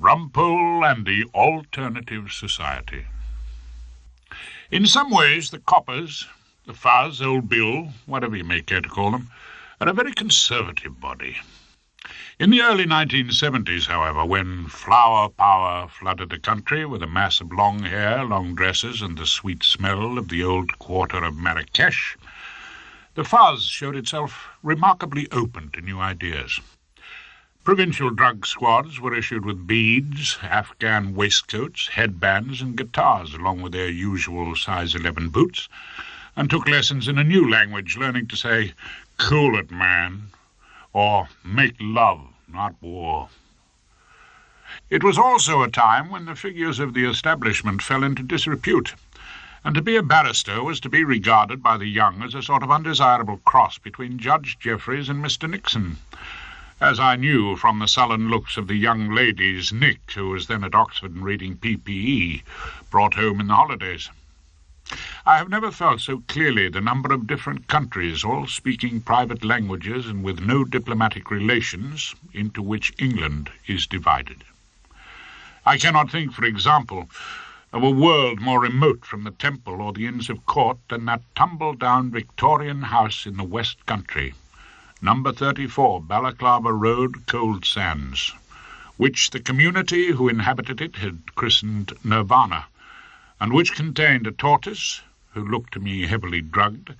Rumpole and the Alternative Society. In some ways, the coppers, the fuzz, old Bill, whatever you may care to call them, are a very conservative body. In the early 1970s, however, when flower power flooded the country with a mass of long hair, long dresses, and the sweet smell of the old quarter of Marrakesh, the fuzz showed itself remarkably open to new ideas. Provincial drug squads were issued with beads, Afghan waistcoats, headbands, and guitars, along with their usual size 11 boots, and took lessons in a new language, learning to say, "Cool it, man," or "make love, not war." It was also a time when the figures of the establishment fell into disrepute, and to be a barrister was to be regarded by the young as a sort of undesirable cross between Judge Jeffreys and Mr. Nixon, as I knew from the sullen looks of the young ladies Nick, who was then at Oxford and reading PPE, brought home in the holidays. I have never felt so clearly the number of different countries, all speaking private languages and with no diplomatic relations, into which England is divided. I cannot think, for example, of a world more remote from the Temple or the Inns of Court than that tumble-down Victorian house in the West Country, number 34, Balaclava Road, Cold Sands, which the community who inhabited it had christened Nirvana, and which contained a tortoise, who looked to me heavily drugged,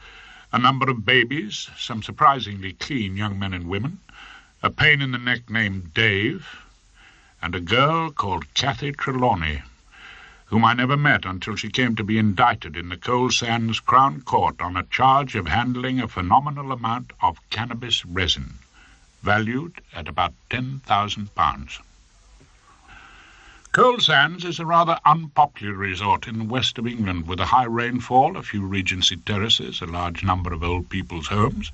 a number of babies, some surprisingly clean young men and women, a pain in the neck named Dave, and a girl called Cathy Trelawney, whom I never met until she came to be indicted in the Coal Sands Crown Court on a charge of handling a phenomenal amount of cannabis resin, valued at about £10,000. Coal Sands is a rather unpopular resort in the west of England, with a high rainfall, a few Regency terraces, a large number of old people's homes,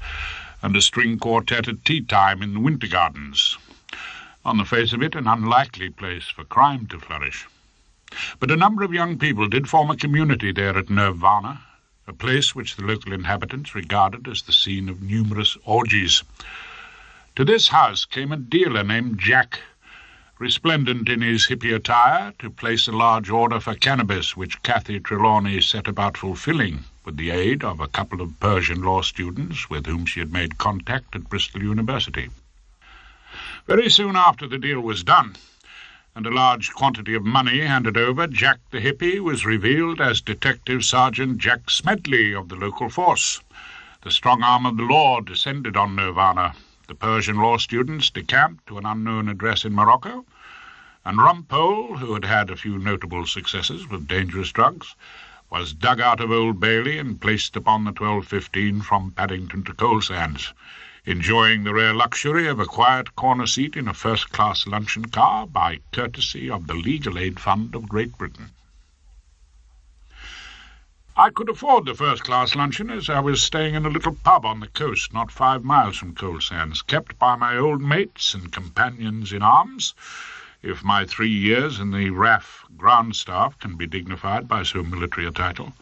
and a string quartet at tea time in the winter gardens. On the face of it, an unlikely place for crime to flourish. But a number of young people did form a community there at Nirvana, a place which the local inhabitants regarded as the scene of numerous orgies. To this house came a dealer named Jack, resplendent in his hippie attire, to place a large order for cannabis, which Cathy Trelawney set about fulfilling with the aid of a couple of Persian law students with whom she had made contact at Bristol University. Very soon after the deal was done, and a large quantity of money handed over, Jack the hippie was revealed as Detective Sergeant Jack Smedley of the local force. The strong arm of the law descended on Nirvana. The Persian law students decamped to an unknown address in Morocco, and Rumpole, who had had a few notable successes with dangerous drugs, was dug out of Old Bailey and placed upon the 12:15 from Paddington to Coal Sands, enjoying the rare luxury of a quiet corner seat in a first-class luncheon car by courtesy of the Legal Aid Fund of Great Britain. I could afford the first-class luncheon, as I was staying in a little pub on the coast not 5 miles from Coal Sands, kept by my old mates and companions in arms, if my 3 years in the RAF ground staff can be dignified by so military a title,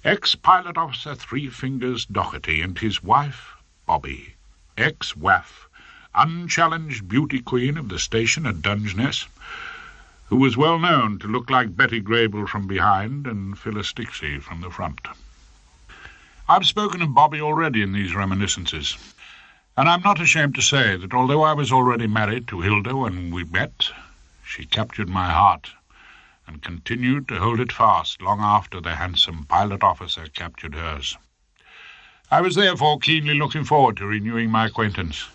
ex-pilot officer Three Fingers Doherty and his wife, Bobby, ex-WAF, unchallenged beauty queen of the station at Dungeness, who was well known to look like Betty Grable from behind and Phyllis Dixie from the front. I've spoken of Bobby already in these reminiscences, and I'm not ashamed to say that although I was already married to Hilda when we met, she captured my heart and continued to hold it fast long after the handsome pilot officer captured hers. I was therefore keenly looking forward to renewing my acquaintance.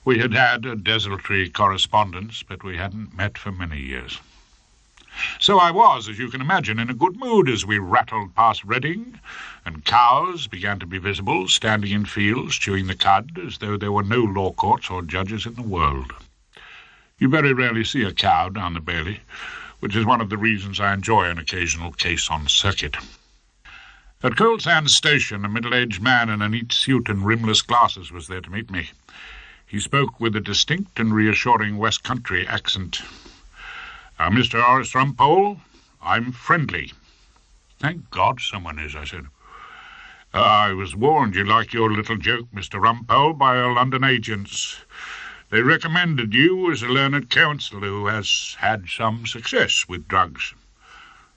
We had had a desultory correspondence, but we hadn't met for many years. So I was, as you can imagine, in a good mood as we rattled past Reading, and cows began to be visible, standing in fields, chewing the cud, as though there were no law courts or judges in the world. You very rarely see a cow down the Bailey, which is one of the reasons I enjoy an occasional case on circuit. At Coal Sands Station, a middle-aged man in a neat suit and rimless glasses was there to meet me. He spoke with a distinct and reassuring West Country accent. Mr. Horace Rumpole, I'm friendly." "Thank God someone is," I said. "I was warned you like your little joke, Mr. Rumpole, by our London agents. They recommended you as a learned counsellor who has had some success with drugs.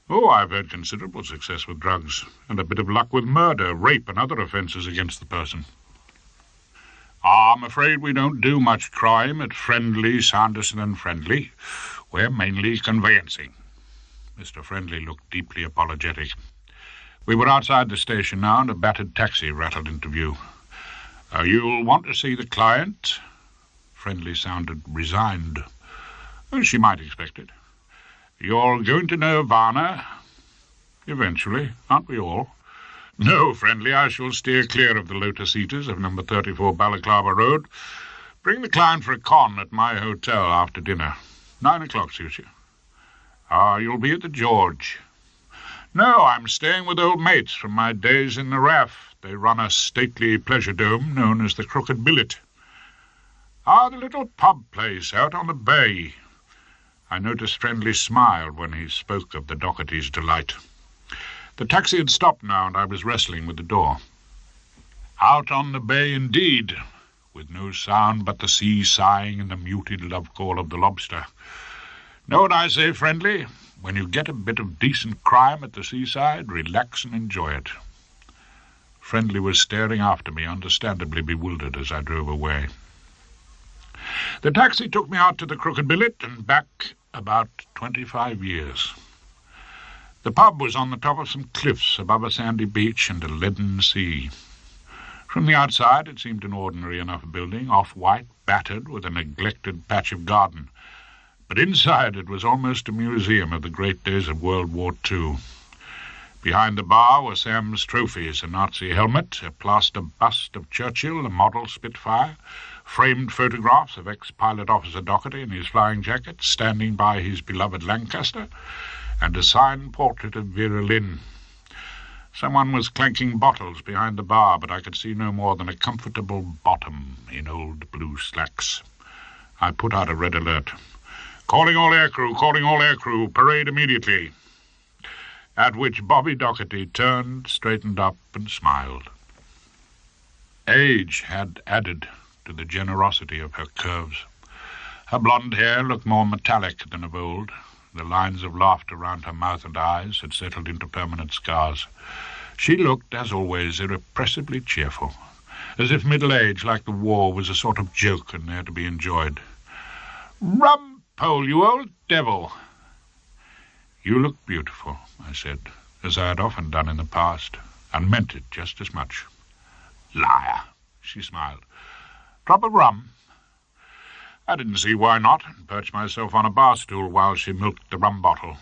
Oh, I've had considerable success with drugs, and a bit of luck with murder, rape, and other offences against the person. I'm afraid we don't do much crime at Friendly, Sanderson and Friendly. We're mainly conveyancing. Mr. Friendly looked deeply apologetic. We were outside the station now, and a battered taxi rattled into view. You'll want to see the client? Friendly sounded resigned. She might expect it. You're going to know Varna? Eventually, aren't we all? No, Friendly, I shall steer clear of the Lotus Eaters of number 34 Balaclava Road. Bring the client for a con at my hotel after dinner. 9 o'clock suits you. You'll be at the George. No, I'm staying with old mates from my days in the RAF. They run a stately pleasure dome known as the Crooked Billet. The little pub place out on the bay. I noticed Friendly smiled when he spoke of the Doherty's delight. The taxi had stopped now, and I was wrestling with the door. Out on the bay indeed, with no sound but the sea sighing and the muted love call of the lobster. Know what I say, Friendly? When you get a bit of decent crime at the seaside, relax and enjoy it. Friendly was staring after me, understandably bewildered as I drove away. The taxi took me out to the Crooked Billet and back about 25 years. The pub was on the top of some cliffs above a sandy beach and a leaden sea. From the outside it seemed an ordinary enough building, off-white, battered, with a neglected patch of garden. But inside it was almost a museum of the great days of World War II. Behind the bar were Sam's trophies, a Nazi helmet, a plaster bust of Churchill, a model Spitfire, framed photographs of ex-pilot officer Doherty in his flying jacket, standing by his beloved Lancaster, and a signed portrait of Vera Lynn. Someone was clanking bottles behind the bar, but I could see no more than a comfortable bottom in old blue slacks. I put out a red alert. Calling all aircrew, parade immediately. At which Bobby Doherty turned, straightened up, and smiled. Age had added to the generosity of her curves. Her blonde hair looked more metallic than of old. The lines of laughter round her mouth and eyes had settled into permanent scars. She looked, as always, irrepressibly cheerful, as if middle age, like the war, was a sort of joke and there to be enjoyed. "Rumpole, you old devil!" "You look beautiful," I said, as I had often done in the past, and meant it just as much. "Liar," she smiled. "Drop of rum?" I didn't see why not, and perched myself on a bar stool while she milked the rum bottle.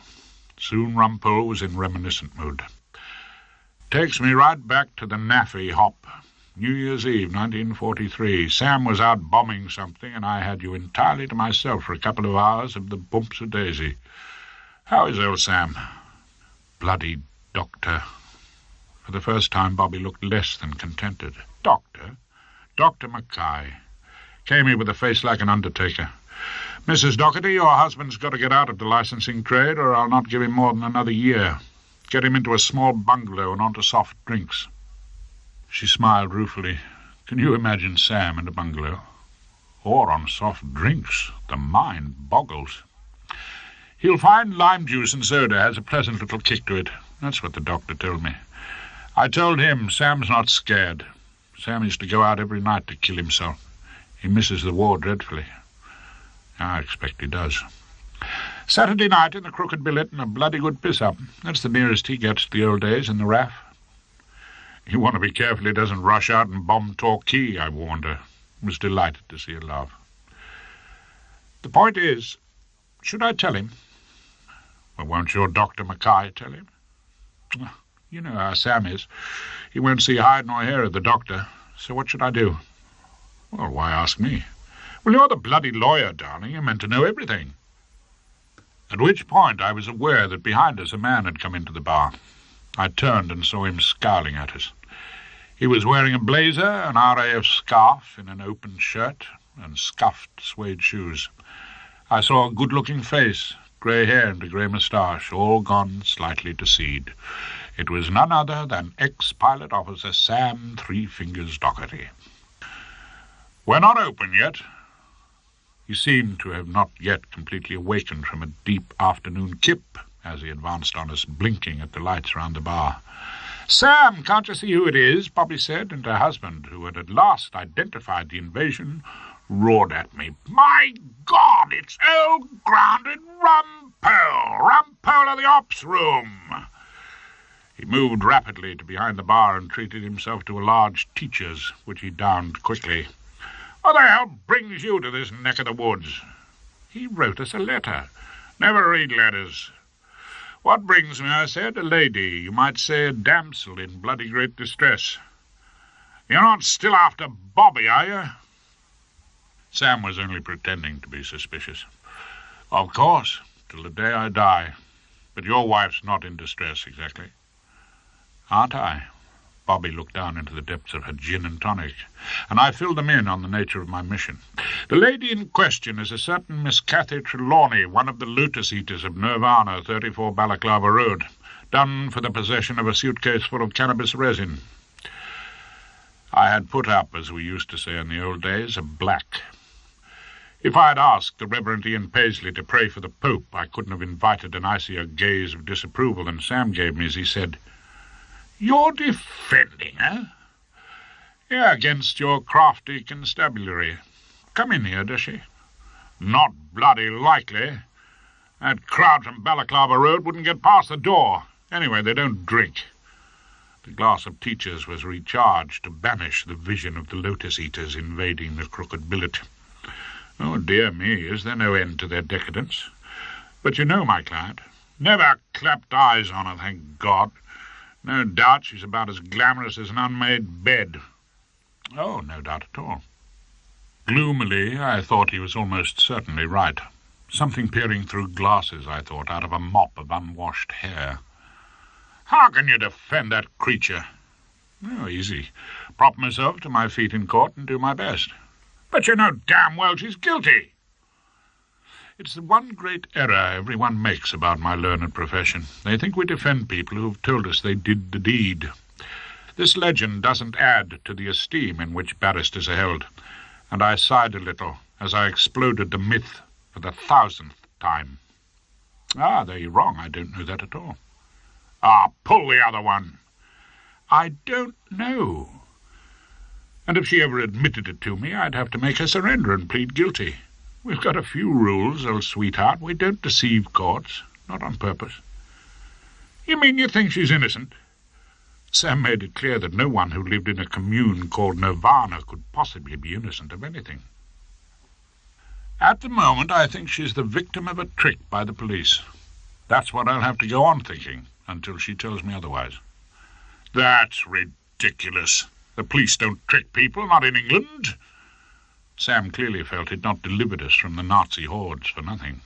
Soon Rumpole was in reminiscent mood. Takes me right back to the Naffy hop. New Year's Eve, 1943. Sam was out bombing something, and I had you entirely to myself for a couple of hours of the bumps of Daisy. How is old Sam? Bloody doctor. For the first time, Bobby looked less than contented. Doctor? Dr. Mackay. Came here with a face like an undertaker. "Mrs. Doherty, your husband's got to get out of the licensing trade, or I'll not give him more than another year. Get him into a small bungalow and onto soft drinks." She smiled ruefully. Can you imagine Sam in a bungalow? Or on soft drinks? The mind boggles. "He'll find lime juice and soda has a pleasant little kick to it." That's what the doctor told me. I told him Sam's not scared. Sam used to go out every night to kill himself. He misses the war dreadfully. I expect he does. Saturday night in the Crooked Billet and a bloody good piss-up. That's the nearest he gets to the old days in the RAF. You want to be careful he doesn't rush out and bomb Torquay, I warned her. Was delighted to see her laugh. The point is, should I tell him? Well, won't your Dr. Mackay tell him? You know how Sam is. He won't see hide nor hair of the doctor. So what should I do? Well, why ask me? Well, you're the bloody lawyer, darling. You're meant to know everything. At which point I was aware that behind us a man had come into the bar. I turned and saw him scowling at us. He was wearing a blazer, an RAF scarf in an open shirt, and scuffed suede shoes. I saw a good-looking face, grey hair and a grey moustache, all gone slightly to seed. It was none other than ex-pilot officer Sam Three Fingers Doherty. "We're not open yet." He seemed to have not yet completely awakened from a deep afternoon kip as he advanced on us, blinking at the lights round the bar. "Sam, can't you see who it is?" Bobby said, and her husband, who had at last identified the invasion, roared at me. "My God, it's old grounded Rumpole! Rumpole of the ops room!" He moved rapidly to behind the bar and treated himself to a large Teacher's, which he downed quickly. "What the hell brings you to this neck of the woods?" "He wrote us a letter." "Never read letters." "What brings me?" I said. "A lady, you might say a damsel in bloody great distress." "You're not still after Bobby, are you?" Sam was only pretending to be suspicious. "Of course, till the day I die. But your wife's not in distress exactly." "Aren't I?" Bobby looked down into the depths of her gin and tonic, and I filled them in on the nature of my mission. "The lady in question is a certain Miss Cathy Trelawney, one of the lotus eaters of Nirvana, 34 Balaclava Road, done for the possession of a suitcase full of cannabis resin." I had put up, as we used to say in the old days, a black. If I had asked the Reverend Ian Paisley to pray for the Pope, I couldn't have invited an icier gaze of disapproval than Sam gave me as he said, "You're defending her?" "Yeah, against your crafty constabulary. Come in here, does she?" "Not bloody likely. That crowd from Balaclava Road wouldn't get past the door. Anyway, they don't drink." The glass of Teacher's was recharged to banish the vision of the lotus eaters invading the crooked billet. Oh, dear me, is there no end to their decadence? But you know my client. Never clapped eyes on her, thank God. No doubt she's about as glamorous as an unmade bed. Oh, no doubt at all. Gloomily, I thought he was almost certainly right. Something peering through glasses, I thought, out of a mop of unwashed hair. "How can you defend that creature?" "Oh, easy. Prop myself to my feet in court and do my best." "But you know damn well she's guilty." It's the one great error everyone makes about my learned profession. They think we defend people who've told us they did the deed. This legend doesn't add to the esteem in which barristers are held, and I sighed a little as I exploded the myth for the 1,000th time. "Ah, there you're wrong. I don't know that at all." "Ah, pull the other one." "I don't know. And if she ever admitted it to me, I'd have to make her surrender and plead guilty. We've got a few rules, old sweetheart. We don't deceive courts, not on purpose." "You mean you think she's innocent?" Sam made it clear that no one who lived in a commune called Nirvana could possibly be innocent of anything. "At the moment, I think she's the victim of a trick by the police. That's what I'll have to go on thinking until she tells me otherwise." "That's ridiculous. The police don't trick people, not in England." Sam clearly felt he'd not delivered us from the Nazi hordes for nothing.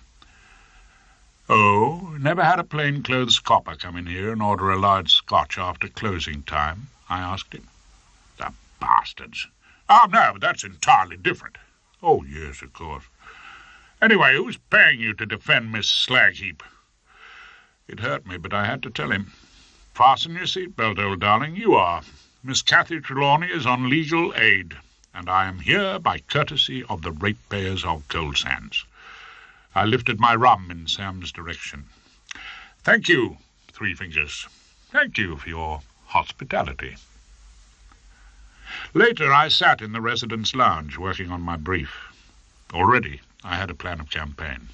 "Oh, never had a plain-clothes copper come in here and order a large scotch after closing time?" I asked him. "The bastards! Oh, no, but that's entirely different." "Oh, yes, of course. Anyway, who's paying you to defend Miss Slagheap?" It hurt me, but I had to tell him. "Fasten your seatbelt, old darling. You are. Miss Cathy Trelawney is on legal aid, and I am here by courtesy of the ratepayers of Coal Sands." I lifted my rum in Sam's direction. "Thank you, Three Fingers. Thank you for your hospitality." Later I sat in the residence lounge working on my brief. Already I had a plan of campaign.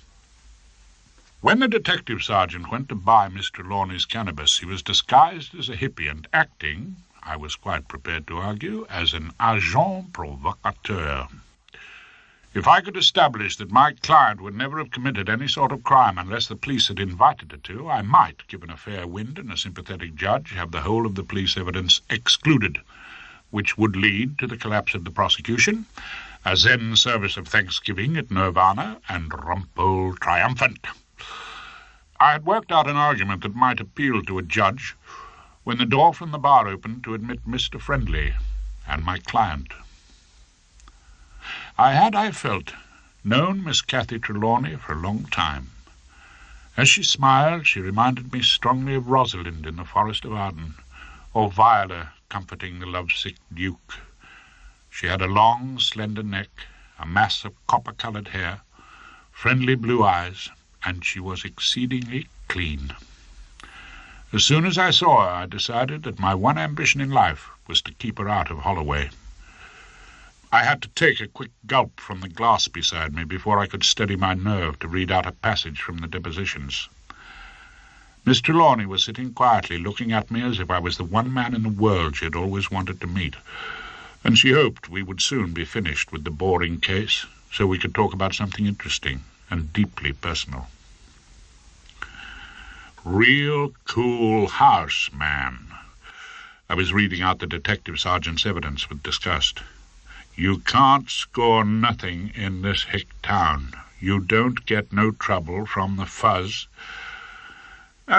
When the detective sergeant went to buy Miss Trelawney's cannabis, he was disguised as a hippie and acting, I was quite prepared to argue, as an agent provocateur. If I could establish that my client would never have committed any sort of crime unless the police had invited her to, I might, given a fair wind and a sympathetic judge, have the whole of the police evidence excluded, which would lead to the collapse of the prosecution, a Zen service of Thanksgiving at Nirvana, and Rumpole triumphant. I had worked out an argument that might appeal to a judge when the door from the bar opened to admit Mr. Friendly and my client. I had, I felt, known Miss Cathy Trelawney for a long time. As she smiled, she reminded me strongly of Rosalind in the Forest of Arden, or Viola comforting the lovesick Duke. She had a long, slender neck, a mass of copper-coloured hair, friendly blue eyes, and she was exceedingly clean. As soon as I saw her, I decided that my one ambition in life was to keep her out of Holloway. I had to take a quick gulp from the glass beside me before I could steady my nerve to read out a passage from the depositions. Miss Trelawney was sitting quietly, looking at me as if I was the one man in the world she had always wanted to meet, and she hoped we would soon be finished with the boring case so we could talk about something interesting and deeply personal. "Real cool house, man." I was reading out the detective sergeant's evidence with disgust. "You can't score nothing in this hick town. You don't get no trouble from the fuzz.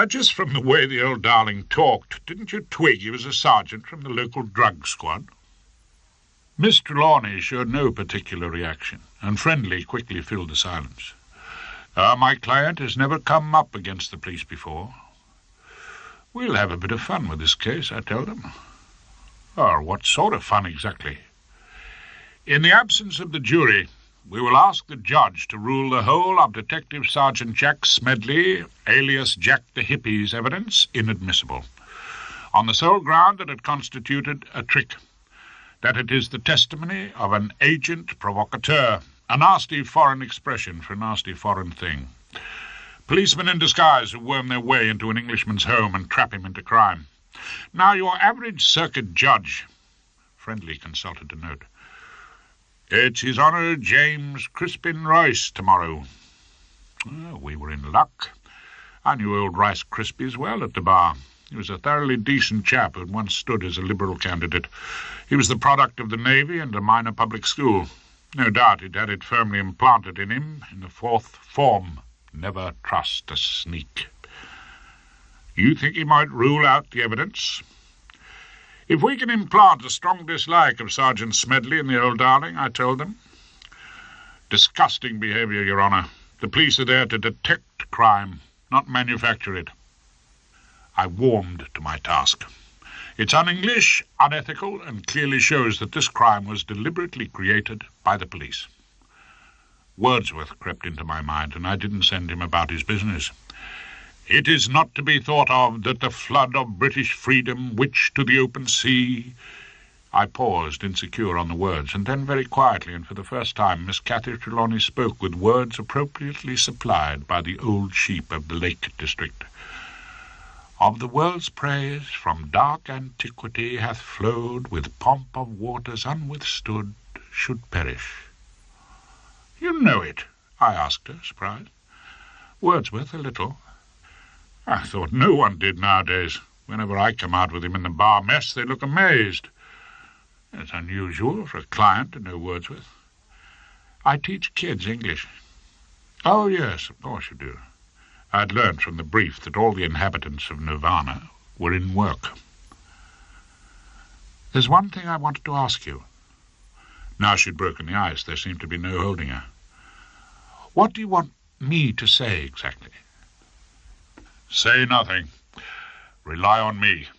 Just from the way the old darling talked, didn't you twig he was a sergeant from the local drug squad?" Miss Trelawney showed no particular reaction, and Friendly quickly filled the silence. "My client has never come up against the police before." "We'll have a bit of fun with this case," I told them. What sort of fun exactly?" "In the absence of the jury, we will ask the judge to rule the whole of Detective Sergeant Jack Smedley, alias Jack the Hippie's evidence, inadmissible, on the sole ground that it constituted a trick, that it is the testimony of an agent provocateur, a nasty foreign expression for a nasty foreign thing. Policemen in disguise who worm their way into an Englishman's home and trap him into crime. Now, your average circuit judge," Friendly consulted a note, "it's His Honour James Crispin Royce tomorrow." We were in luck. I knew old Rice Crispy well at the bar. He was a thoroughly decent chap who had once stood as a Liberal candidate. He was the product of the Navy and a minor public school. No doubt he'd had it firmly implanted in him in the fourth form: never trust a sneak. "You think he might rule out the evidence?" "If we can implant a strong dislike of Sergeant Smedley in the old darling," I told them. "Disgusting behaviour, Your Honour. The police are there to detect crime, not manufacture it." I warmed to my task. "It's un-English, unethical, and clearly shows that this crime was deliberately created by the police." Wordsworth crept into my mind, and I didn't send him about his business. "It is not to be thought of that the flood of British freedom which to the open sea—" I paused, insecure on the words, and then very quietly and for the first time Miss Cathy Trelawney spoke with words appropriately supplied by the old sheep of the Lake District. "Of the world's praise from dark antiquity hath flowed with pomp of waters unwithstood, should perish." "You know it?" I asked her, surprised. "Wordsworth, a little." "I thought no one did nowadays. Whenever I come out with him in the bar mess, they look amazed." "It's unusual for a client to know Wordsworth." "I teach kids English." "Oh, yes, of course you do." I'd learned from the brief that all the inhabitants of Nirvana were in work. "There's one thing I wanted to ask you." Now she'd broken the ice, there seemed to be no holding her. "What do you want me to say exactly?" "Say nothing. Rely on me,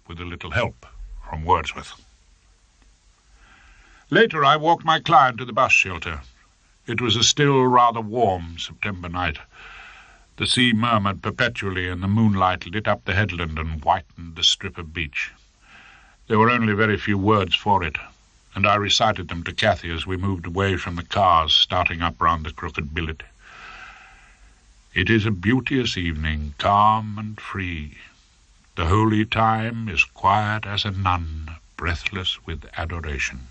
with a little help from Wordsworth." Later I walked my client to the bus shelter. It was a still, rather warm September night. The sea murmured perpetually, and the moonlight lit up the headland and whitened the strip of beach. There were only very few words for it, and I recited them to Cathy as we moved away from the cars starting up round the crooked billet. "It is a beauteous evening, calm and free. The holy time is quiet as a nun, breathless with adoration."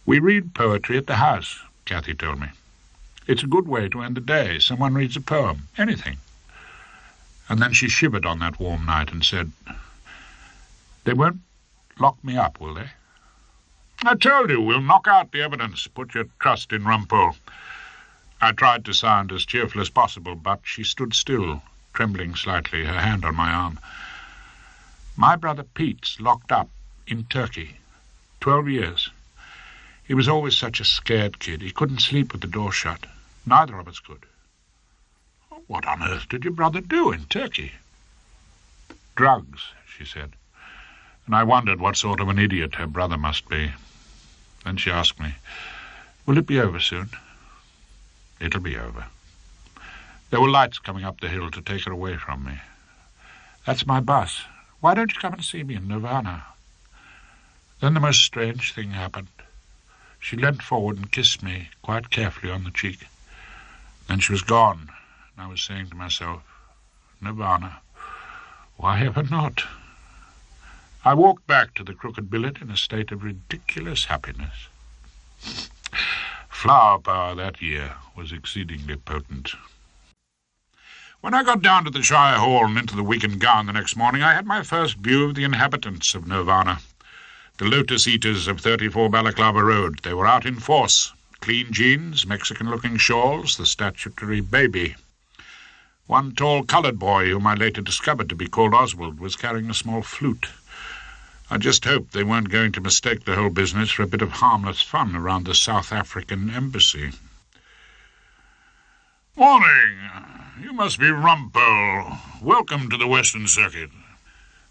"We read poetry at the house," Cathy told me. "It's a good way to end the day. Someone reads a poem, anything." And then she shivered on that warm night and said, "They won't lock me up, will they?" "I told you, we'll knock out the evidence. Put your trust in Rumpole." I tried to sound as cheerful as possible, but she stood still, trembling slightly, her hand on my arm. "My brother Pete's locked up in Turkey. 12 years. He was always such a scared kid. He couldn't sleep with the door shut. Neither of us could." "What on earth did your brother do in Turkey?" "Drugs," she said, and I wondered what sort of an idiot her brother must be. Then she asked me, "Will it be over soon?" "It'll be over." There were lights coming up the hill to take her away from me. "That's my bus. Why don't you come and see me in Nirvana?" Then the most strange thing happened. She leant forward and kissed me quite carefully on the cheek. Then she was gone, and I was saying to myself, Nirvana, why ever not? I walked back to the Crooked Billet in a state of ridiculous happiness. Flower power that year was exceedingly potent. When I got down to the Shire Hall and into the wig and gown the next morning, I had my first view of the inhabitants of Nirvana, the Lotus Eaters of 34 Balaclava Road. They were out in force. Clean jeans, Mexican-looking shawls, the statutory baby. One tall coloured boy, whom I later discovered to be called Oswald, was carrying a small flute. I just hoped they weren't going to mistake the whole business for a bit of harmless fun around the South African embassy. "Morning! You must be Rumpole. Welcome to the Western Circuit."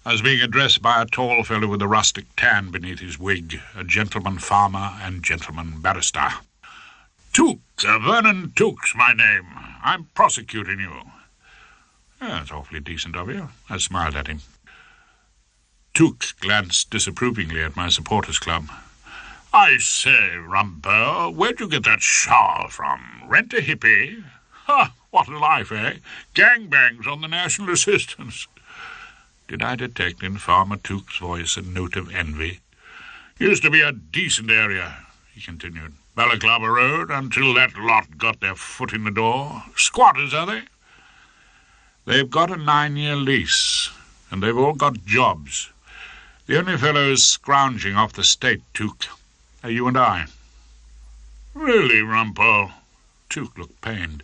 I was being addressed by a tall fellow with a rustic tan beneath his wig, a gentleman farmer and gentleman barrister. "Tooks, Vernon Tooks, my name. I'm prosecuting you." "That's awfully decent of you." I smiled at him. Tooks glanced disapprovingly at my supporters' club. "I say, Rumpole, where'd you get that shawl from? Rent a hippie? Ha! What a life, eh? Gangbangs on the National Assistance." Did I detect in Farmer Tooks' voice a note of envy? "Used to be a decent area," he continued. "Balaclava Road, until that lot got their foot in the door. Squatters, are they?" "They've got a 9-year lease, and they've all got jobs. The only fellows scrounging off the state, Took, are you and I." "Really, Rumpole?" Took looked pained.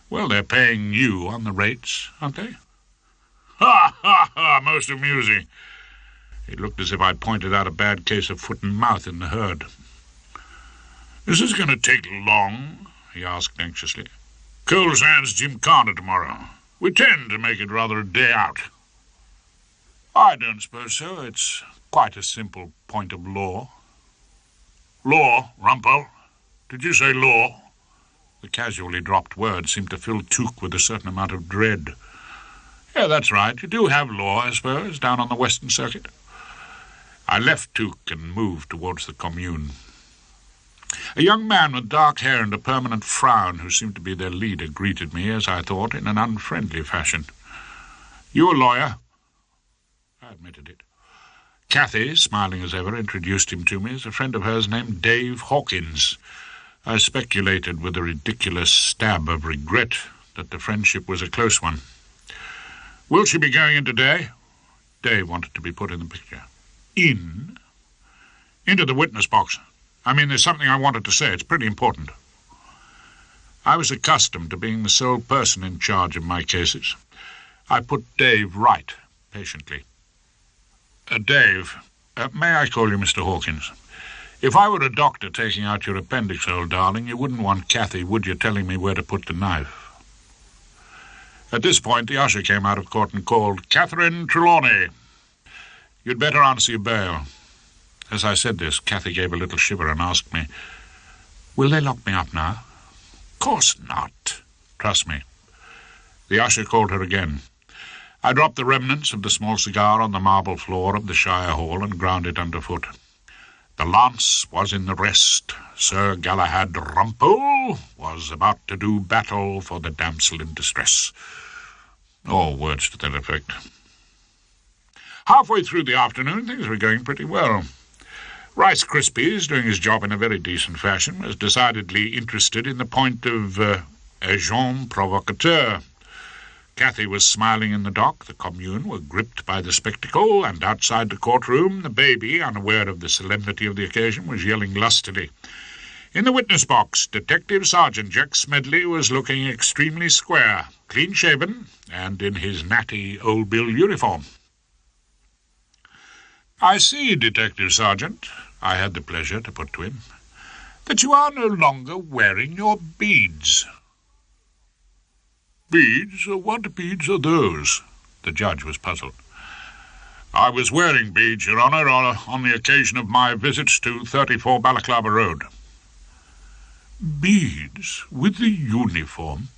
"Well, they're paying you on the rates, aren't they?" "Ha, ha, ha! Most amusing." It looked as if I'd pointed out a bad case of foot and mouth in the herd. "Is this going to take long?" he asked anxiously. "Coal Sands Gymkhana tomorrow. We tend to make it rather a day out." "I don't suppose so. It's quite a simple point of law." "Law, Rumpole? Did you say law?" The casually dropped word seemed to fill Took with a certain amount of dread. "Yeah, that's right. You do have law, I suppose, down on the Western Circuit." I left Took and moved towards the commune. A young man with dark hair and a permanent frown, who seemed to be their leader, greeted me, as I thought, in an unfriendly fashion. "You a lawyer?" I admitted it. Cathy, smiling as ever, introduced him to me as a friend of hers named Dave Hawkins. I speculated with a ridiculous stab of regret that the friendship was a close one. "Will she be going in today?" Dave wanted to be put in the picture. "In?" "Into the witness box. I mean, there's something I wanted to say. It's pretty important." I was accustomed to being the sole person in charge of my cases. I put Dave right, patiently. Dave, may I call you Mr. Hawkins? If I were a doctor taking out your appendix, old darling, you wouldn't want Cathy, would you, telling me where to put the knife?" At this point, the usher came out of court and called, "Catherine Trelawney, you'd better answer your bail." As I said this, Cathy gave a little shiver and asked me, "Will they lock me up now?" "Course not. Trust me." The usher called her again. I dropped the remnants of the small cigar on the marble floor of the Shire Hall and ground it underfoot. The lance was in the rest. Sir Galahad Rumpole was about to do battle for the damsel in distress. Or words to that effect. Halfway through the afternoon, things were going pretty well. Rice Krispies, doing his job in a very decent fashion, was decidedly interested in the point of agent provocateur. Cathy was smiling in the dock, the commune were gripped by the spectacle, and outside the courtroom the baby, unaware of the solemnity of the occasion, was yelling lustily. In the witness box, Detective Sergeant Jack Smedley was looking extremely square, clean-shaven, and in his natty Old Bill uniform. "I see, Detective Sergeant," I had the pleasure to put to him, "that you are no longer wearing your beads." "Beads? What beads are those?" The judge was puzzled. I was wearing beads, Your Honour, on the occasion of my visits to 34 Balaclava Road. Beads? With the uniform?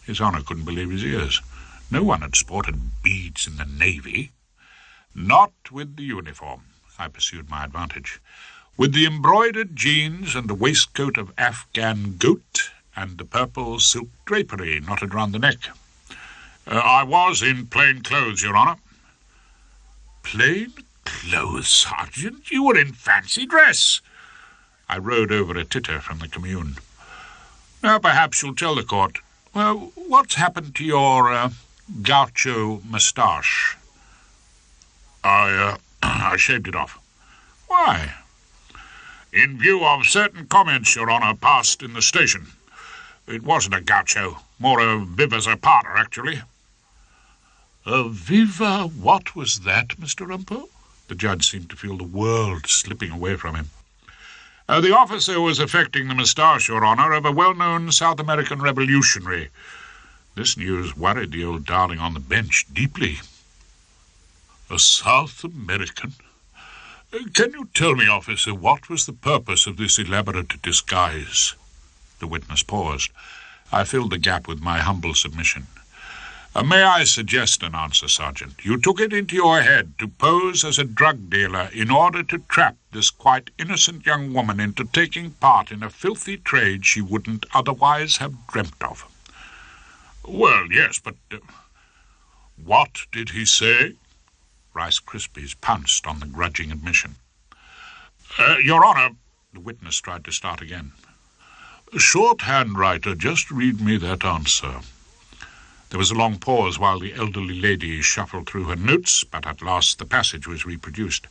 His Honour couldn't believe his ears. No one had sported beads in the Navy. Not with the uniform, I pursued my advantage. With the embroidered jeans and the waistcoat of Afghan goat and the purple silk drapery knotted round the neck. I was in plain clothes, Your Honour. Plain clothes, Sergeant? You were in fancy dress. I rode over a titter from the commune. Now, perhaps you'll tell the court. Well, what's happened to your gaucho moustache? I shaved it off. Why? In view of certain comments, Your Honour, passed in the station. It wasn't a gaucho, more a viva zapata, actually. A viva what was that, Mr. Rumpole? The judge seemed to feel the world slipping away from him. The officer was affecting the moustache, Your Honour, of a well-known South American revolutionary. This news worried the old darling on the bench deeply. A South American? Can you tell me, officer, what was the purpose of this elaborate disguise? The witness paused. I filled the gap with my humble submission. May I suggest an answer, Sergeant? You took it into your head to pose as a drug dealer in order to trap this quite innocent young woman into taking part in a filthy trade she wouldn't otherwise have dreamt of. Well, yes, but... what did he say? Rice Krispies pounced on the grudging admission. Your Honour, the witness tried to start again. Shorthand writer, just read me that answer. There was a long pause while the elderly lady shuffled through her notes, but at last the passage was reproduced.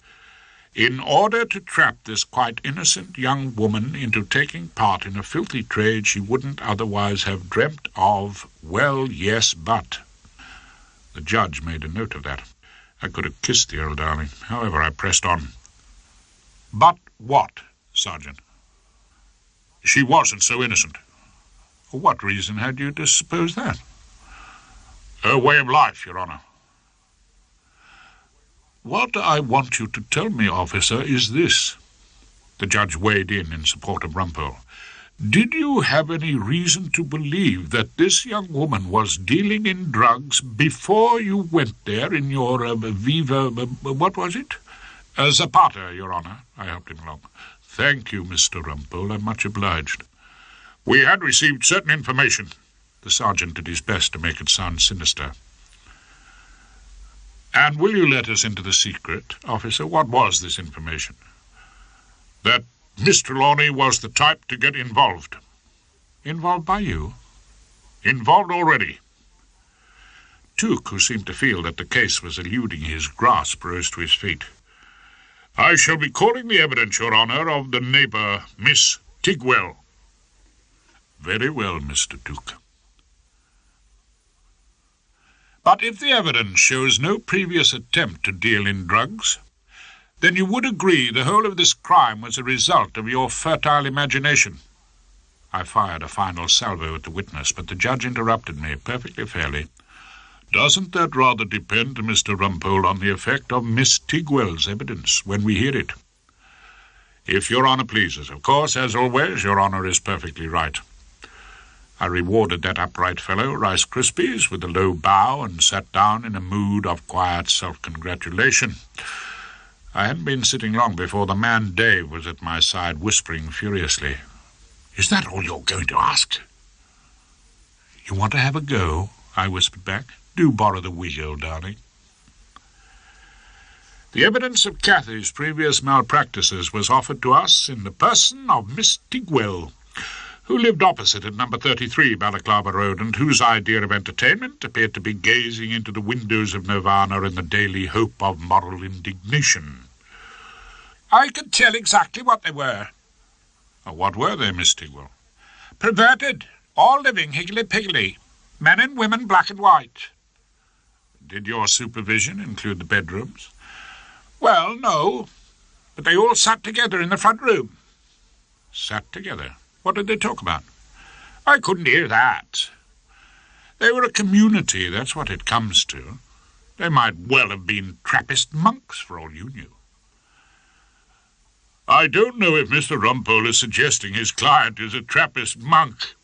In order to trap this quite innocent young woman into taking part in a filthy trade she wouldn't otherwise have dreamt of, well, yes, but... The judge made a note of that. I could have kissed the old darling. However, I pressed on. But what, Sergeant? She wasn't so innocent. For what reason had you to suppose that? Her way of life, Your Honour. What I want you to tell me, officer, is this. The judge weighed in support of Rumpole. Did you have any reason to believe that this young woman was dealing in drugs before you went there in your Viva... what was it? Zapata, Your Honour. I helped him along. Thank you, Mr. Rumpole. I'm much obliged. We had received certain information. The sergeant did his best to make it sound sinister. And will you let us into the secret, officer? What was this information? That Miss Trelawney was the type to get involved. Involved by you? Involved already. Tuke, who seemed to feel that the case was eluding his grasp, rose to his feet. I shall be calling the evidence, Your Honour, of the neighbour, Miss Tigwell. Very well, Mr. Tuke. But if the evidence shows no previous attempt to deal in drugs, then you would agree the whole of this crime was a result of your fertile imagination. I fired a final salvo at the witness, but the judge interrupted me perfectly fairly. Doesn't that rather depend, Mr. Rumpole, on the effect of Miss Tigwell's evidence when we hear it? If Your Honour pleases. Of course, as always, Your Honour is perfectly right. I rewarded that upright fellow, Rice Krispies, with a low bow and sat down in a mood of quiet self-congratulation. I hadn't been sitting long before the man Dave was at my side, whispering furiously. Is that all you're going to ask? You want to have a go? I whispered back. Do borrow the wig, old darling. The evidence of Cathy's previous malpractices was offered to us in the person of Miss Tigwell, who lived opposite at number 33 Balaclava Road, and whose idea of entertainment appeared to be gazing into the windows of Nirvana in the daily hope of moral indignation. I could tell exactly what they were. What were they, Miss Tigwell? Perverted, all living higgledy-piggledy, men and women black and white. Did your supervision include the bedrooms? Well, no, but they all sat together in the front room. Sat together? What did they talk about? I couldn't hear that. They were a community, that's what it comes to. They might well have been Trappist monks, for all you knew. I don't know if Mr. Rumpole is suggesting his client is a Trappist monk.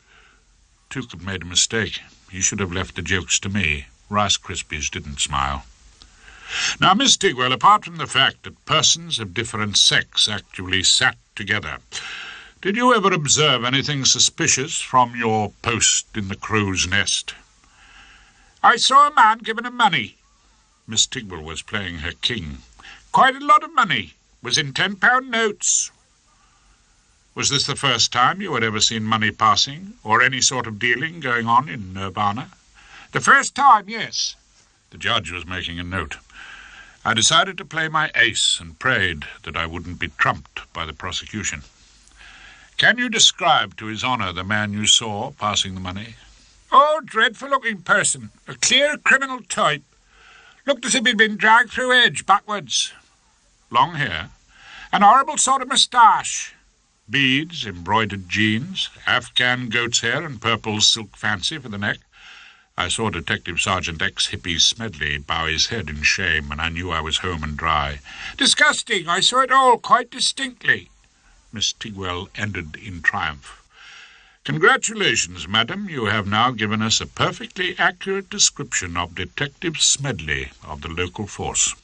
Tuke had made a mistake. He should have left the jokes to me. Rice Krispies didn't smile. Now, Miss Tigwell, apart from the fact that persons of different sex actually sat together, did you ever observe anything suspicious from your post in the crow's nest? I saw a man giving him money. Miss Tigwell was playing her king. Quite a lot of money. Was in £10 notes. Was this the first time you had ever seen money passing, or any sort of dealing going on in Nirvana? The first time, yes. The judge was making a note. I decided to play my ace and prayed that I wouldn't be trumped by the prosecution. Can you describe to His Honour the man you saw passing the money? Oh, dreadful-looking person. A clear criminal type. Looked as if he'd been dragged through edge backwards. Long hair. An horrible sort of moustache. Beads, embroidered jeans, Afghan goat's hair and purple silk fancy for the neck. I saw Detective Sergeant ex-hippie Smedley bow his head in shame, and I knew I was home and dry. Disgusting! I saw it all quite distinctly. Miss Tigwell ended in triumph. Congratulations, madam. You have now given us a perfectly accurate description of Detective Smedley of the local force.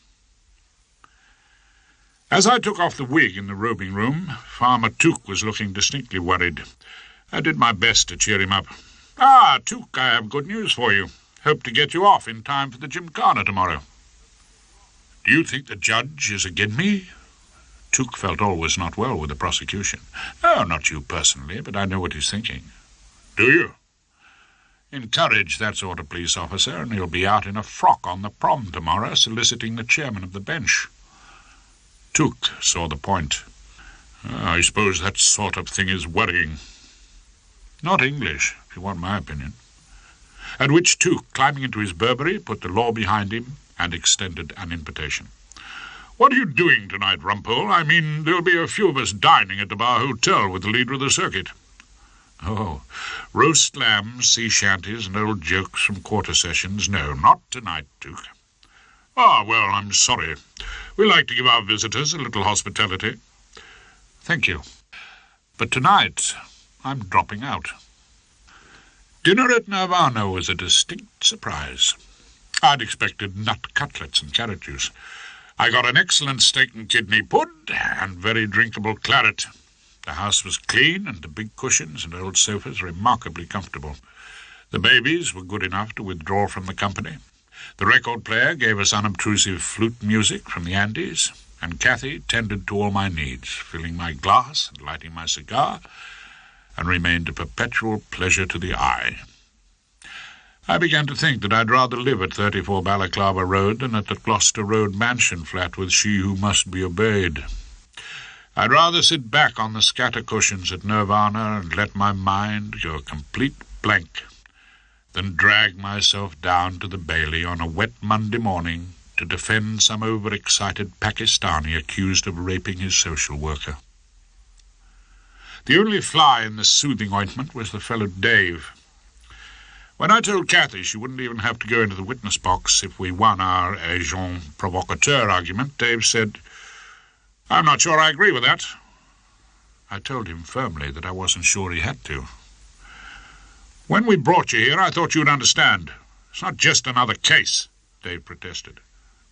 As I took off the wig in the robing room, Farmer Tuke was looking distinctly worried. I did my best to cheer him up. Ah, Tuke, I have good news for you. Hope to get you off in time for the gymkhana tomorrow. Do you think the judge is agin me? Tuke felt all was not well with the prosecution. Oh, not you personally, but I know what he's thinking. Do you? Encourage that sort of police officer, and he'll be out in a frock on the prom tomorrow, soliciting the chairman of the bench. Tuke saw the point. I suppose that sort of thing is worrying. Not English, if you want my opinion. At which Tuke, climbing into his Burberry, put the law behind him and extended an invitation. What are you doing tonight, Rumpole? I mean, there'll be a few of us dining at the Bar Hotel with the leader of the circuit. Oh, roast lambs, sea shanties, and old jokes from quarter sessions. No, not tonight, Tuke. Ah, well, I'm sorry. We like to give our visitors a little hospitality. Thank you. But tonight I'm dropping out. Dinner at Nirvana was a distinct surprise. I'd expected nut cutlets and carrot juice. I got an excellent steak and kidney pud and very drinkable claret. The house was clean, and the big cushions and old sofas remarkably comfortable. The babies were good enough to withdraw from the company. The record player gave us unobtrusive flute music from the Andes, and Cathy tended to all my needs, filling my glass and lighting my cigar, and remained a perpetual pleasure to the eye. I began to think that I'd rather live at 34 Balaclava Road than at the Gloucester Road mansion flat with She Who Must Be Obeyed. I'd rather sit back on the scatter cushions at Nirvana and let my mind go a complete blank than drag myself down to the Bailey on a wet Monday morning to defend some overexcited Pakistani accused of raping his social worker. The only fly in the soothing ointment was the fellow Dave. When I told Cathy she wouldn't even have to go into the witness box if we won our agent provocateur argument, Dave said, "I'm not sure I agree with that." I told him firmly that I wasn't sure he had to. "When we brought you here, I thought you'd understand. It's not just another case," Dave protested.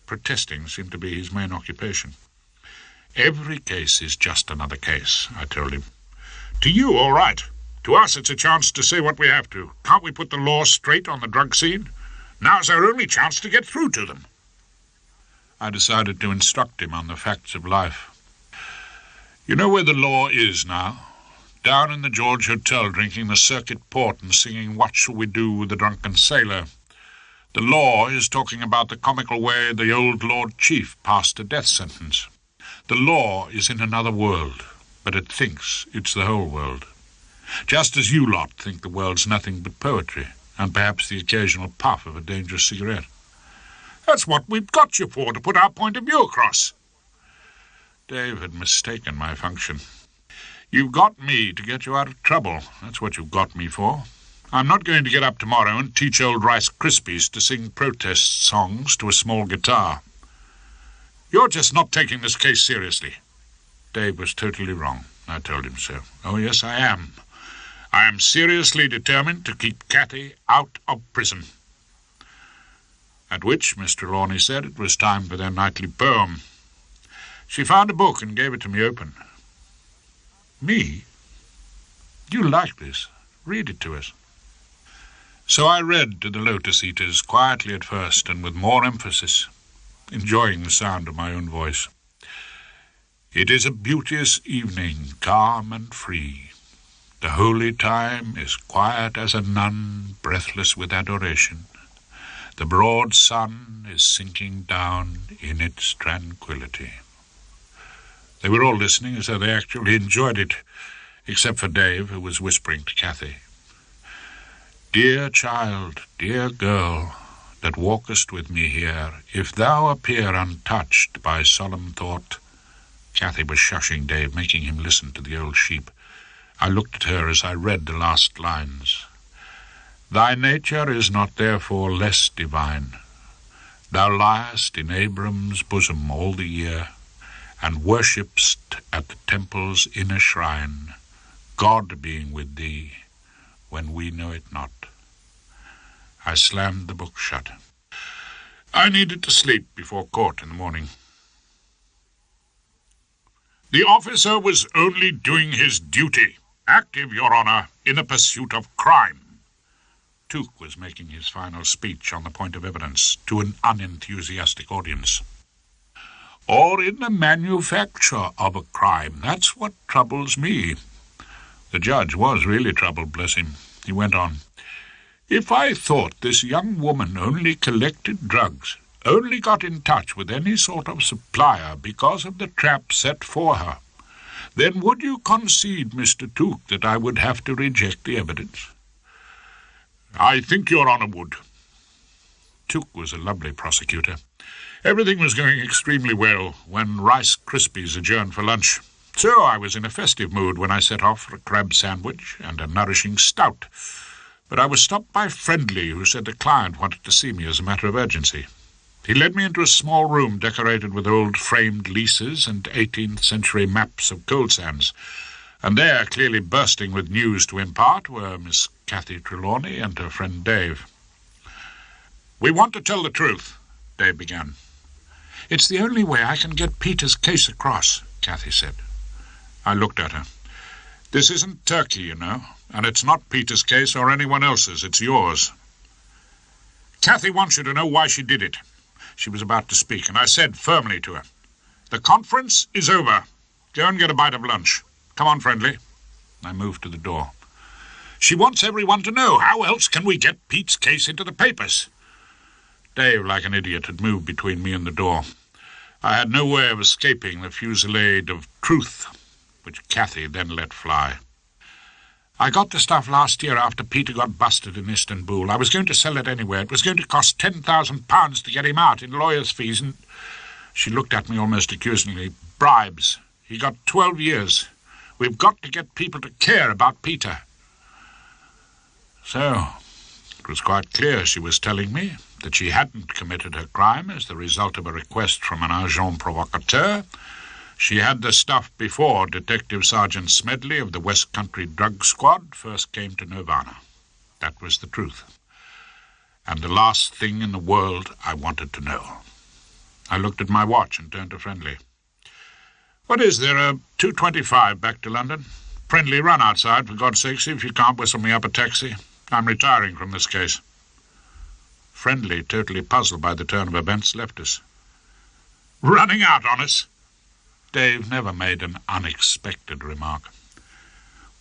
Protesting seemed to be his main occupation. "Every case is just another case," I told him. "To you, all right. To us, it's a chance to say what we have to. Can't we put the law straight on the drug scene? Now's our only chance to get through to them." I decided to instruct him on the facts of life. "You know where the law is now? Down in the George Hotel, drinking the circuit port and singing 'What Shall We Do with the Drunken Sailor?' The law is talking about the comical way the old Lord Chief passed a death sentence. The law is in another world, but it thinks it's the whole world. Just as you lot think the world's nothing but poetry, and perhaps the occasional puff of a dangerous cigarette. That's what we've got you for, to put our point of view across." Dave had mistaken my function. "You've got me to get you out of trouble. That's what you've got me for. I'm not going to get up tomorrow and teach old Rice Krispies to sing protest songs to a small guitar. You're just not taking this case seriously. Dave was totally wrong. I told him so. Oh, yes, I am. I am seriously determined to keep Cathy out of prison. At which Miss Trelawney said it was time for their nightly poem. She found a book and gave it to me open. Me? You like this? Read it to us. So I read to the Lotus Eaters, quietly at first and with more emphasis, enjoying the sound of my own voice. It is a beauteous evening, calm and free. The holy time is quiet as a nun, breathless with adoration. The broad sun is sinking down in its tranquility. They were all listening as though they actually enjoyed it, except for Dave, who was whispering to Cathy. Dear child, dear girl, that walkest with me here, if thou appear untouched by solemn thought. Cathy was shushing Dave, making him listen to the old sheep. I looked at her as I read the last lines. Thy nature is not therefore less divine. Thou liest in Abram's bosom all the year, and worshipst at the temple's inner shrine, God being with thee, when we know it not. I slammed the book shut. I needed to sleep before court in the morning. The officer was only doing his duty, active, Your Honour, in the pursuit of crime. Tuke was making his final speech on the point of evidence to an unenthusiastic audience. Or in the manufacture of a crime. That's what troubles me. The judge was really troubled, bless him. He went on. If I thought this young woman only collected drugs, only got in touch with any sort of supplier because of the trap set for her, then would you concede, Mr. Tuke, that I would have to reject the evidence? I think Your Honour would. Tuke was a lovely prosecutor. Everything was going extremely well when Rice Krispies adjourned for lunch. So I was in a festive mood when I set off for a crab sandwich and a nourishing stout. But I was stopped by Friendly, who said the client wanted to see me as a matter of urgency. He led me into a small room decorated with old framed leases and 18th-century maps of coal sands. And there, clearly bursting with news to impart, were Miss Cathy Trelawney and her friend Dave. We want to tell the truth, Dave began. It's the only way I can get Peter's case across, Cathy said. I looked at her. This isn't Turkey, you know, and it's not Peter's case or anyone else's, it's yours. Cathy wants you to know why she did it. She was about to speak, and I said firmly to her, the conference is over. Go and get a bite of lunch. Come on, Friendly. I moved to the door. She wants everyone to know. How else can we get Pete's case into the papers? Dave, like an idiot, had moved between me and the door. I had no way of escaping the fusillade of truth, which Cathy then let fly. I got the stuff last year after Peter got busted in Istanbul. I was going to sell it anywhere. It was going to cost £10,000 to get him out in lawyer's fees, and... She looked at me almost accusingly. Bribes. He got 12 years. We've got to get people to care about Peter. So, it was quite clear she was telling me that she hadn't committed her crime as the result of a request from an agent provocateur. She had the stuff before Detective Sergeant Smedley of the West Country Drug Squad first came to Nirvana. That was the truth. And the last thing in the world I wanted to know. I looked at my watch and turned to Friendly. What is there, 2:25 back to London? Friendly, run outside, for God's sake, see if you can't whistle me up a taxi. I'm retiring from this case. Friendly, totally puzzled by the turn of events, left us. Running out on us? Dave never made an unexpected remark.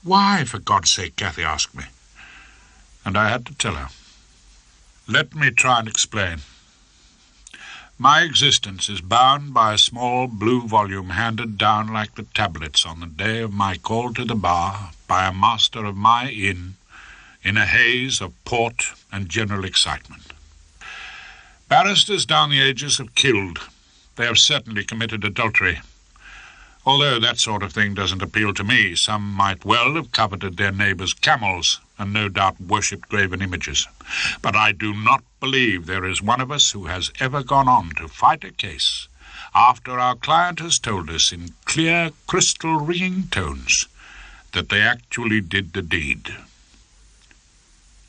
Why, for God's sake, Cathy asked me. And I had to tell her. Let me try and explain. My existence is bound by a small blue volume handed down like the tablets on the day of my call to the bar by a master of my inn in a haze of port and general excitement. Barristers down the ages have killed. They have certainly committed adultery. Although that sort of thing doesn't appeal to me, some might well have coveted their neighbours' camels, and no doubt worshipped graven images. But I do not believe there is one of us who has ever gone on to fight a case after our client has told us in clear, crystal-ringing tones that they actually did the deed.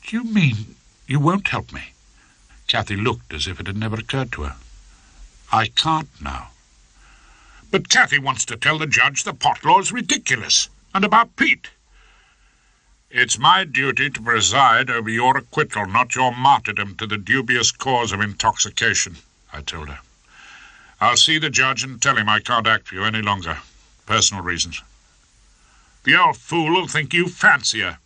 Do you mean you won't help me? Cathy looked as if it had never occurred to her. I can't now. But Cathy wants to tell the judge the pot law is ridiculous, and about Pete. It's my duty to preside over your acquittal, not your martyrdom to the dubious cause of intoxication, I told her. I'll see the judge and tell him I can't act for you any longer. Personal reasons. The old fool will think you fancy her.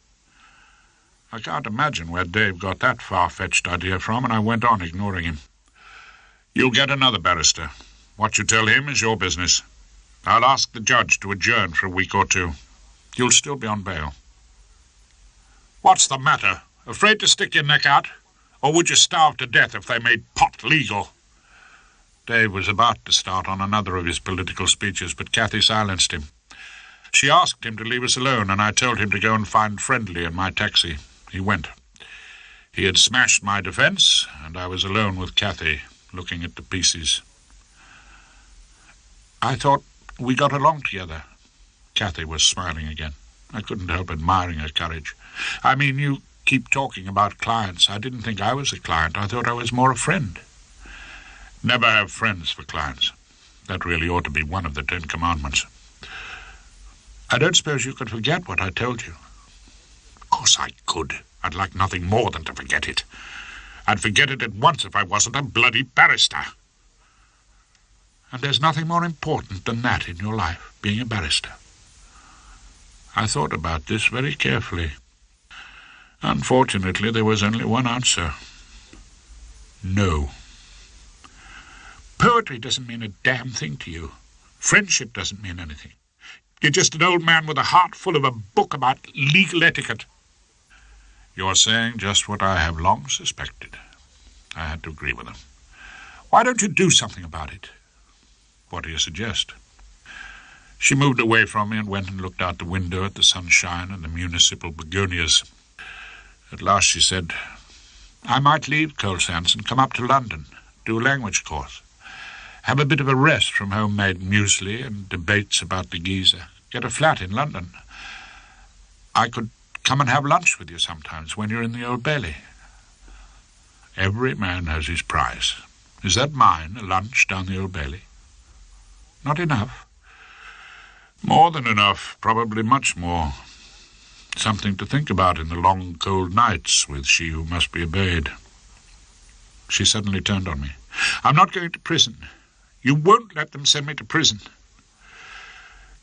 I can't imagine where Dave got that far-fetched idea from, and I went on, ignoring him. You'll get another barrister. What you tell him is your business. I'll ask the judge to adjourn for a week or two. You'll still be on bail. What's the matter? Afraid to stick your neck out? Or would you starve to death if they made pot legal? Dave was about to start on another of his political speeches, but Cathy silenced him. She asked him to leave us alone, and I told him to go and find Friendly in my taxi. He went. He had smashed my defence, and I was alone with Cathy, looking at the pieces. I thought we got along together. Cathy was smiling again. I couldn't help admiring her courage. I mean, you keep talking about clients. I didn't think I was a client. I thought I was more a friend. Never have friends for clients. That really ought to be one of the 10 Commandments. I don't suppose you could forget what I told you. Of course I could. I'd like nothing more than to forget it. I'd forget it at once if I wasn't a bloody barrister. And there's nothing more important than that in your life, being a barrister. I thought about this very carefully. Unfortunately, there was only one answer. No. Poetry doesn't mean a damn thing to you. Friendship doesn't mean anything. You're just an old man with a heart full of a book about legal etiquette. You're saying just what I have long suspected. I had to agree with him. Why don't you do something about it? What do you suggest? She moved away from me and went and looked out the window at the sunshine and the municipal begonias. At last she said, I might leave Coal Sands and come up to London, do a language course. Have a bit of a rest from homemade muesli and debates about the geezer. Get a flat in London. I could come and have lunch with you sometimes when you're in the Old Bailey. Every man has his price. Is that mine, a lunch down the Old Bailey? Not enough? More than enough, probably much more. Something to think about in the long, cold nights with she who must be obeyed. She suddenly turned on me. I'm not going to prison. You won't let them send me to prison.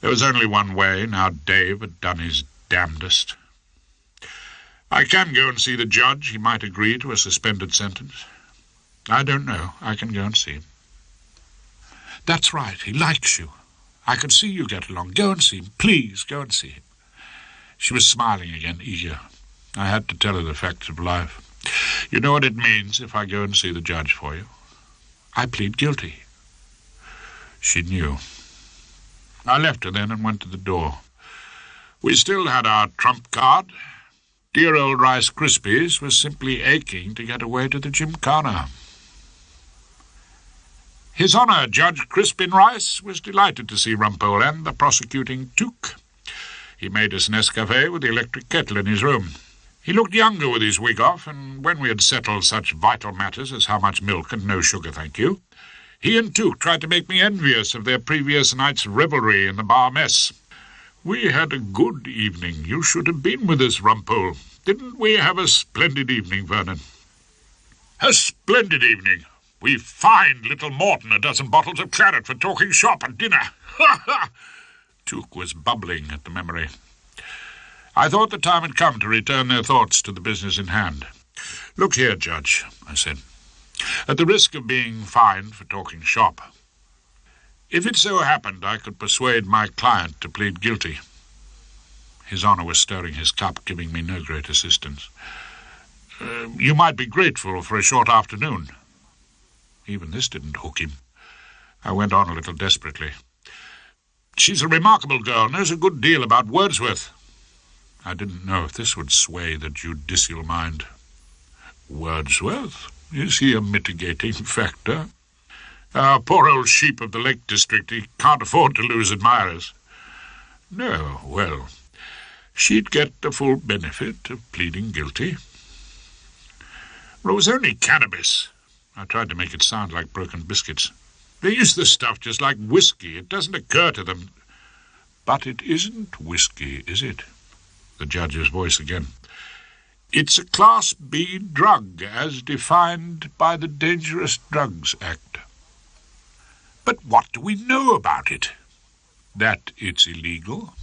There was only one way, now Dave had done his damnedest. I can go and see the judge. He might agree to a suspended sentence. I don't know. I can go and see him. That's right. He likes you. I could see you get along. Go and see him. Please, go and see him. She was smiling again, eager. I had to tell her the facts of life. You know what it means if I go and see the judge for you? I plead guilty. She knew. I left her then and went to the door. We still had our trump card. Dear old Rice Krispies was simply aching to get away to the Gymkhana. His Honour, Judge Crispin Rice, was delighted to see Rumpole and the prosecuting Took. He made us Nescafe with the electric kettle in his room. He looked younger with his wig off, and when we had settled such vital matters as how much milk and no sugar, thank you, he and Took tried to make me envious of their previous night's revelry in the bar mess. We had a good evening. You should have been with us, Rumpole. Didn't we have a splendid evening, Vernon? A splendid evening. We fined little Morton a dozen bottles of claret for talking shop at dinner. Ha ha! Took was bubbling at the memory. I thought the time had come to return their thoughts to the business in hand. Look here, Judge, I said. At the risk of being fined for talking shop, if it so happened I could persuade my client to plead guilty. His Honour was stirring his cup, giving me no great assistance. You might be grateful for a short afternoon. Even this didn't hook him. I went on a little desperately. She's a remarkable girl, knows a good deal about Wordsworth. I didn't know if this would sway the judicial mind. Wordsworth? Is he a mitigating factor? Our poor old sheep of the Lake District, he can't afford to lose admirers. No, well, she'd get the full benefit of pleading guilty. Well, it was only cannabis. I tried to make it sound like broken biscuits. They use this stuff just like whiskey. It doesn't occur to them. But it isn't whiskey, is it? The judge's voice again. It's a Class B drug, as defined by the Dangerous Drugs Act. But what do we know about it? That it's illegal?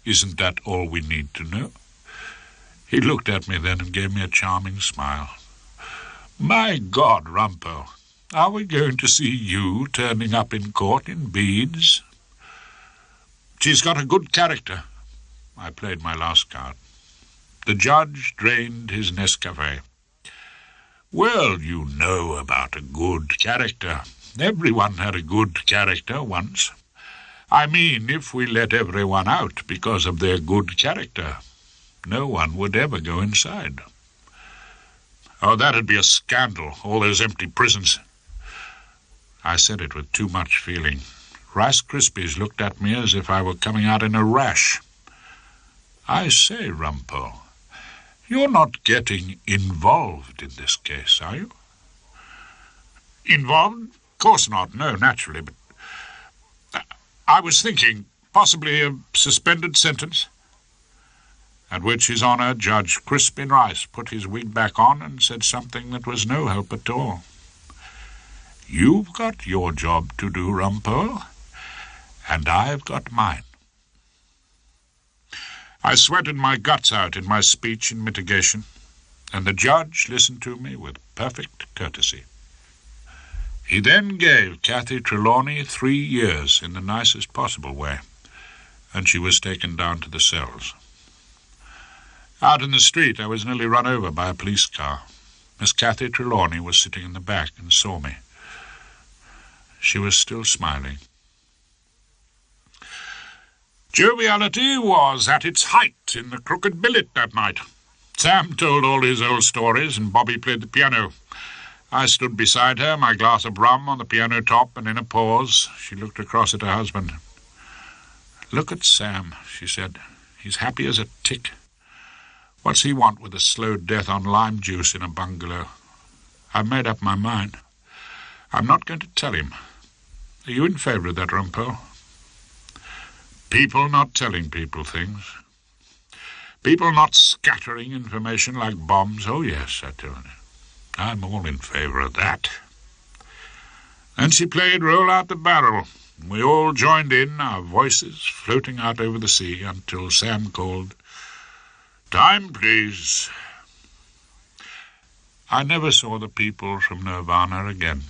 Isn't that all we need to know? He looked at me then and gave me a charming smile. My God, Rumpole, are we going to see you turning up in court in beads? She's got a good character. I played my last card. The judge drained his Nescafe. Well, you know about a good character. Everyone had a good character once. I mean, if we let everyone out because of their good character, no one would ever go inside. Oh, that'd be a scandal, all those empty prisons. I said it with too much feeling. Rice Krispies looked at me as if I were coming out in a rash. I say, Rumpole, you're not getting involved in this case, are you? Involved? Of course not, no, naturally, but I was thinking possibly a suspended sentence. At which His Honour Judge Crispin Rice put his wig back on and said something that was no help at all. You've got your job to do, Rumpole, and I've got mine. I sweated my guts out in my speech in mitigation, and the judge listened to me with perfect courtesy. He then gave Cathy Trelawney 3 years in the nicest possible way, and she was taken down to the cells. Out in the street, I was nearly run over by a police car. Miss Cathy Trelawney was sitting in the back and saw me. She was still smiling. Joviality was at its height in the Crooked Billet that night. Sam told all his old stories, and Bobby played the piano. I stood beside her, my glass of rum on the piano top, and in a pause she looked across at her husband. Look at Sam, she said. He's happy as a tick. What's he want with a slow death on lime juice in a bungalow? I've made up my mind. I'm not going to tell him. Are you in favour of that, Rumpole? People not telling people things. People not scattering information like bombs. Oh, yes, I told her. I'm all in favour of that. Then she played Roll Out the Barrel. We all joined in, our voices floating out over the sea, until Sam called, "Time, please." I never saw the people from Nirvana again.